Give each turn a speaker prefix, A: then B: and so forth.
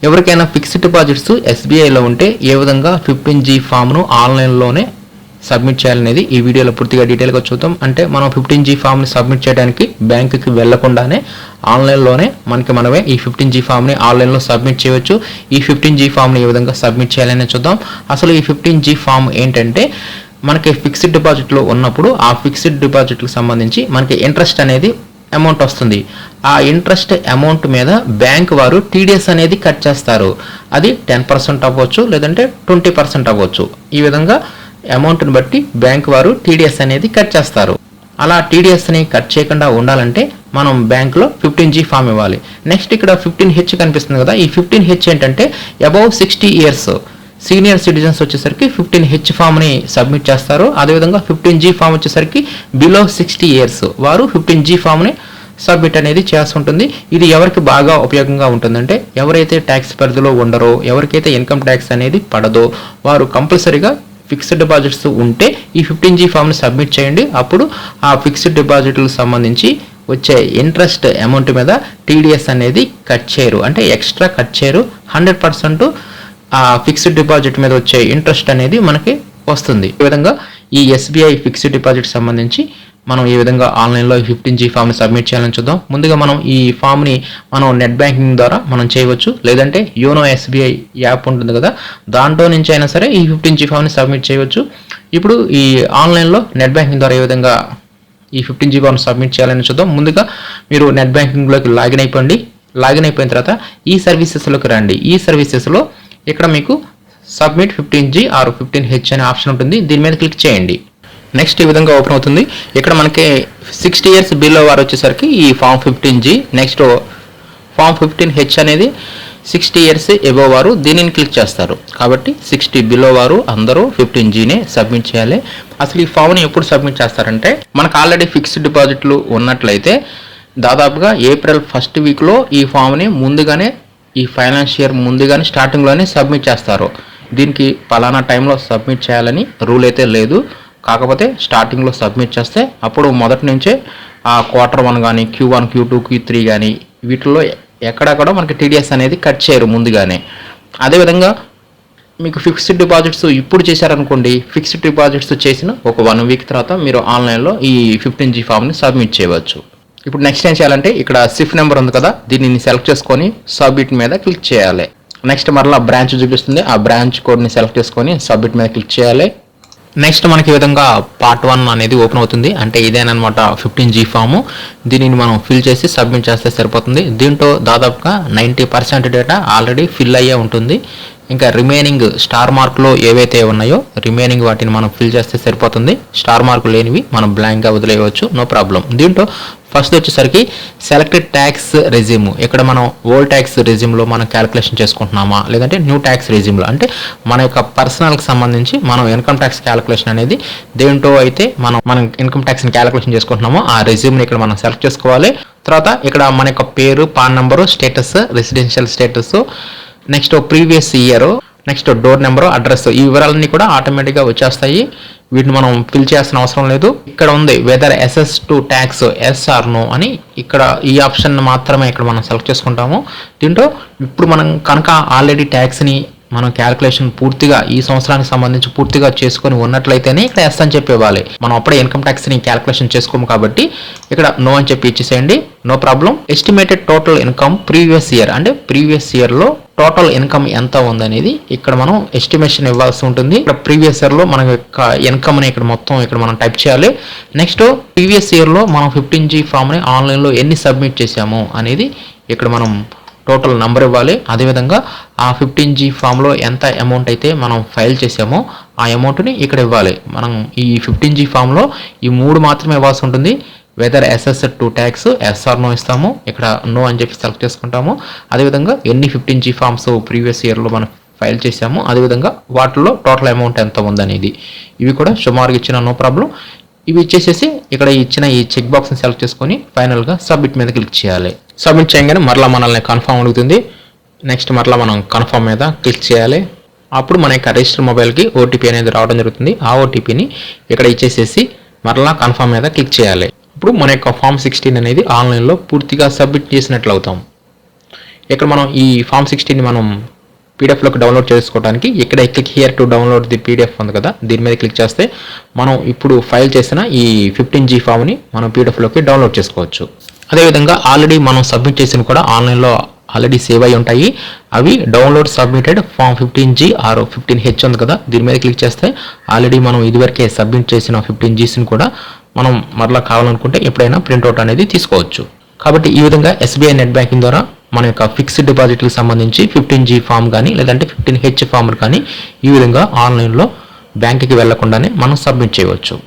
A: ఎవరికైనా fixed deposits ఎస్బీఐలో ఉంటే ఏ విధంగా 15G ఫామ్ను ఆన్లైన్లోనే సబ్మిట్ చేయాలనేది ఈ వీడియోలో పూర్తిగా డీటెయిల్గా చూద్దాం. అంటే మనం 15G ఫామ్ని సబ్మిట్ చేయడానికి బ్యాంకుకి వెళ్లకుండానే ఆన్లైన్లోనే మనమే ఈ 15G ఫామ్ని ఆన్లైన్లో సబ్మిట్ చేయవచ్చు. ఈ 15G ఫామ్ని ఏ విధంగా సబ్మిట్ చేయాలని చూద్దాం. అసలు ఈ 15G ఫామ్ ఏంటంటే మనకి ఫిక్స్డ్ డిపాజిట్లో ఉన్నప్పుడు ఆ ఫిక్స్డ్ డిపాజిట్కి సంబంధించి మనకి ఇంట్రెస్ట్ అనేది అమౌంట్ వస్తుంది. ఆ ఇంట్రెస్ట్ అమౌంట్ మీద బ్యాంక్ వారు టీడీఎస్ అనేది కట్ చేస్తారు. అది 10% అవ్వచ్చు, లేదంటే 20% అవ్వచ్చు. ఈ విధంగా అమౌంట్ని బట్టి బ్యాంక్ వారు టీడీఎస్ అనేది కట్ చేస్తారు. అలా టీడీఎస్ని కట్ చేయకుండా ఉండాలంటే మనం బ్యాంక్లో 15G ఫామ్ ఇవ్వాలి. నెక్స్ట్ ఇక్కడ 15H కనిపిస్తుంది కదా, ఈ 15H ఏంటంటే అబౌవ్ 60 ఇయర్స్ సీనియర్ సిటిజన్స్ వచ్చేసరికి 15H ఫామ్ని సబ్మిట్ చేస్తారు. అదేవిధంగా 15G ఫామ్ వచ్చేసరికి బిలో 60 ఇయర్స్ వారు 15G ఫామ్ని సబ్మిట్ అనేది చేయాల్సి ఉంటుంది. ఇది ఎవరికి బాగా ఉపయోగంగా ఉంటుందంటే ఎవరైతే ట్యాక్స్ పరిధిలో ఉండరో, ఎవరికైతే ఇన్కమ్ ట్యాక్స్ అనేది పడదో వారు కంపల్సరీగా ఫిక్స్డ్ డిపాజిట్స్ ఉంటే ఈ 15G ఫామ్ని సబ్మిట్ చేయండి. అప్పుడు ఆ ఫిక్స్డ్ డిపాజిట్లకు సంబంధించి వచ్చే ఇంట్రెస్ట్ అమౌంట్ మీద టీడీఎస్ అనేది కట్ చేయరు, అంటే ఎక్స్ట్రా కట్ చేయరు. 100% ఆ ఫిక్స్డ్ డిపాజిట్ మీద వచ్చే ఇంట్రెస్ట్ అనేది మనకి వస్తుంది. ఈ విధంగా ఈ ఎస్బీఐ ఫిక్స్డ్ డిపాజిట్ సంబంధించి మనం ఈ విధంగా ఆన్లైన్లో 15G ఫామ్ని సబ్మిట్ చేయాలని చూద్దాం. ముందుగా మనం ఈ ఫామ్ని మనం నెట్ బ్యాంకింగ్ ద్వారా మనం చేయవచ్చు, లేదంటే యోనో ఎస్బీఐ యాప్ ఉంటుంది కదా, దాంట్లో నుంచి అయినా సరే ఈ 15G ఫామ్ని సబ్మిట్ చేయవచ్చు. ఇప్పుడు ఈ ఆన్లైన్లో నెట్ బ్యాంకింగ్ ద్వారా ఏ విధంగా ఈ 15G ఫామ్ని సబ్మిట్ చేయాలని చూద్దాం. ముందుగా మీరు నెట్ బ్యాంకింగ్లోకి లాగిన్ అయిపోండి. లాగిన్ అయిపోయిన తర్వాత ఈ సర్వీసెస్లోకి రండి. ఈ సర్వీసెస్లో ఇక్కడ మీకు సబ్మిట్ 15G ఆర్ 15H అనే ఆప్షన్ ఉంటుంది. దీని మీద క్లిక్ చేయండి. నెక్స్ట్ ఈ విధంగా ఓపెన్ అవుతుంది. ఇక్కడ మనకి 60 ఇయర్స్ బిలో వారు వచ్చేసరికి ఈ form 15G, next form 15H అనేది 60 ఇయర్స్ ఎబో వారు దీనిని క్లిక్ చేస్తారు. కాబట్టి 60 బిలో వారు అందరూ 15Gనే సబ్మిట్ చేయాలి. అసలు ఈ ఫామ్ని ఎప్పుడు సబ్మిట్ చేస్తారంటే మనకు ఆల్రెడీ ఫిక్స్డ్ డిపాజిట్లు ఉన్నట్లయితే దాదాపుగా ఏప్రిల్ 1st వీక్లో ఈ ఫామ్ని ముందుగానే ఈ ఫైనాన్స్ ఇయర్ ముందుగానే స్టార్టింగ్లోనే సబ్మిట్ చేస్తారు. దీనికి పలానా టైంలో సబ్మిట్ చేయాలని రూల్ అయితే లేదు. కాకపోతే స్టార్టింగ్లో సబ్మిట్ చేస్తే అప్పుడు మొదటి నుంచే ఆ Q1 కానీ Q1, Q2, Q3 కానీ వీటిల్లో ఎక్కడక్కడ మనకి టీడీఎస్ అనేది కట్ చేయరు ముందుగానే. అదేవిధంగా మీకు ఫిక్స్డ్ డిపాజిట్స్ ఇప్పుడు చేశారనుకోండి, ఫిక్స్డ్ డిపాజిట్స్ చేసిన ఒక 1 వీక్ తర్వాత మీరు ఆన్లైన్లో ఈ 15G ఫామ్ని సబ్మిట్ చేయవచ్చు. ఇప్పుడు నెక్స్ట్ ఏం చేయాలంటే ఇక్కడ సిఫ్ నెంబర్ ఉంది కదా, దీనిని సెలెక్ట్ చేసుకొని సబ్మిట్ మీద క్లిక్ చేయాలి. నెక్స్ట్ మరలా బ్రాంచ్ చూపిస్తుంది, ఆ బ్రాంచ్ కోడ్ని సెలెక్ట్ చేసుకొని సబ్మిట్ మీద క్లిక్ చేయాలి. నెక్స్ట్ మనకి ఈ విధంగా పార్ట్ 1 అనేది ఓపెన్ అవుతుంది. అంటే ఇదేనమాట 15G ఫాము. దీనిని మనం ఫిల్ చేసి సబ్మిట్ చేస్తే సరిపోతుంది. దీంట్లో దాదాపుగా 90% డేటా ఆల్రెడీ ఫిల్ అయ్యే ఉంటుంది. ఇంకా రిమైనింగ్ స్టార్ మార్కులో ఏవైతే ఉన్నాయో రిమైనింగ్ వాటిని మనం ఫిల్ చేస్తే సరిపోతుంది. స్టార్ మార్కు లేనివి మనం బ్లాంక్గా వదిలేయవచ్చు, నో ప్రాబ్లం. దీంట్లో ఫస్ట్ వచ్చేసరికి సెలెక్టెడ్ ట్యాక్స్ రెజ్యూమ్. ఇక్కడ మనం ఓల్డ్ ట్యాక్స్ రెజ్యూమ్లో మనం క్యాలిక్యులేషన్ చేసుకుంటున్నామా, లేదంటే న్యూ ట్యాక్స్ రెజ్యూమ్లో అంటే మన యొక్క పర్సనల్కి సంబంధించి మనం ఇన్కమ్ ట్యాక్స్ క్యాలిక్యులేషన్ అనేది దేంట్లో అయితే మనం ఇన్కమ్ ట్యాక్స్ని క్యాలిక్యులేషన్ చేసుకుంటున్నామో ఆ రెజ్యూమ్ని ఇక్కడ మనం సెలెక్ట్ చేసుకోవాలి. తర్వాత ఇక్కడ మన యొక్క పేరు, pan number, status, residential status, next previous year, next door number, address, ఈ వివరాలన్నీ కూడా ఆటోమేటిక్గా వచ్చేస్తాయి. వీటిని మనం ఫిల్ చేయాల్సిన అవసరం లేదు. ఇక్కడ ఉంది whether assessed to tax yes or no అని, ఇక్కడ ఈ ఆప్షన్ మాత్రమే ఇక్కడ మనం సెలెక్ట్ చేసుకుంటాము. దీంట్లో ఇప్పుడు మనం కనుక ఆల్రెడీ ట్యాక్స్ని మనం క్యాలిక్యులేషన్ పూర్తిగా ఈ సంవత్సరానికి సంబంధించి పూర్తిగా చేసుకొని ఉన్నట్లయితేనే ఇక్కడ ఎస్ అని చెప్పి ఇవ్వాలి. మనం అప్పుడే ఇన్కమ్ ట్యాక్స్ని క్యాలిక్యులేషన్ చేసుకోము కాబట్టి ఇక్కడ నో అని చెప్పి ఇచ్చేసేయండి, no problem. Estimated total income previous year, అంటే ప్రీవియస్ ఇయర్లో టోటల్ ఇన్కమ్ ఎంత ఉందనేది ఇక్కడ మనం ఎస్టిమేషన్ ఇవ్వాల్సి ఉంటుంది. ఇక్కడ ప్రీవియస్ ఇయర్లో మన యొక్క ఇన్కమ్ని ఇక్కడ మొత్తం ఇక్కడ మనం టైప్ చేయాలి. నెక్స్ట్ ప్రీవియస్ ఇయర్లో మనం 15G ఫామ్ని ఆన్లైన్లో ఎన్ని సబ్మిట్ చేసాము అనేది ఇక్కడ మనం టోటల్ నెంబర్ ఇవ్వాలి. అదేవిధంగా ఆ 15G ఫామ్లో ఎంత అమౌంట్ అయితే మనం ఫైల్ చేసామో ఆ అమౌంట్ని ఇక్కడ ఇవ్వాలి. మనం ఈ 15G ఫామ్లో ఈ 3 మాత్రమే ఇవ్వాల్సి ఉంటుంది. Whether assessed to tax yes or no ఇస్తాము, ఇక్కడ నో అని చెప్పి సెలెక్ట్ చేసుకుంటాము. అదేవిధంగా ఎన్ని 15G ఫామ్స్ ప్రీవియస్ ఇయర్లో మనం ఫైల్ చేసాము, అదేవిధంగా వాటిలో టోటల్ అమౌంట్ ఎంత ఉందనేది ఇవి కూడా సుమారుగా ఇచ్చిన నో ప్రాబ్లం. ఇవి ఇచ్చేసేసి ఇక్కడ ఇచ్చిన ఈ చెక్ బాక్స్ని సెలెక్ట్ చేసుకొని ఫైనల్గా సబ్మిట్ మీద క్లిక్ చేయాలి. సబ్మిట్ చేయగానే మరలా మనల్ని కన్ఫర్మ్ అడుగుతుంది. నెక్స్ట్ మరలా మనం కన్ఫర్మ్ మీద క్లిక్ చేయాలి. అప్పుడు మన యొక్క రిజిస్టర్ మొబైల్కి ఓటీపీ అనేది రావడం జరుగుతుంది. ఆ ఓటీపీని ఇక్కడ ఇచ్చేసేసి మరలా కన్ఫర్మ్ మీద క్లిక్ చేయాలి. ఇప్పుడు మన యొక్క ఫామ్ 16 అనేది ఆన్లైన్లో పూర్తిగా సబ్మిట్ చేసినట్లు అవుతాం. ఇక్కడ మనం ఈ ఫామ్ 16ని మనం పీడిఎఫ్లోకి డౌన్లోడ్ చేసుకోవడానికి ఇక్కడ click here to download the PDF ఉంది కదా, దీని మీద క్లిక్ చేస్తే మనం ఇప్పుడు ఫైల్ చేసిన ఈ 15G ఫామ్ని మనం పీడిఎఫ్లోకి డౌన్లోడ్ చేసుకోవచ్చు. అదేవిధంగా ఆల్రెడీ మనం సబ్మిట్ చేసిన కూడా ఆన్లైన్లో ఆల్రెడీ సేవ్ అయి ఉంటాయి. అవి download submitted form 15G are 15H ఉంది కదా, దీని మీద క్లిక్ చేస్తే ఆల్రెడీ మనం ఇదివరకే సబ్మిట్ చేసిన 15Gsని కూడా మనం మరలా కావాలనుకుంటే ఎప్పుడైనా ప్రింట్అవుట్ అనేది తీసుకోవచ్చు. కాబట్టి ఈ విధంగా SBI నెట్ బ్యాంకింగ్ ద్వారా మన యొక్క ఫిక్స్డ్ డిపాజిట్కి సంబంధించి 15G ఫామ్ కానీ లేదంటే 15H ఫామ్ కానీ ఈ విధంగా ఆన్లైన్లో బ్యాంకుకి వెళ్లకుండానే మనం సబ్మిట్ చేయవచ్చు.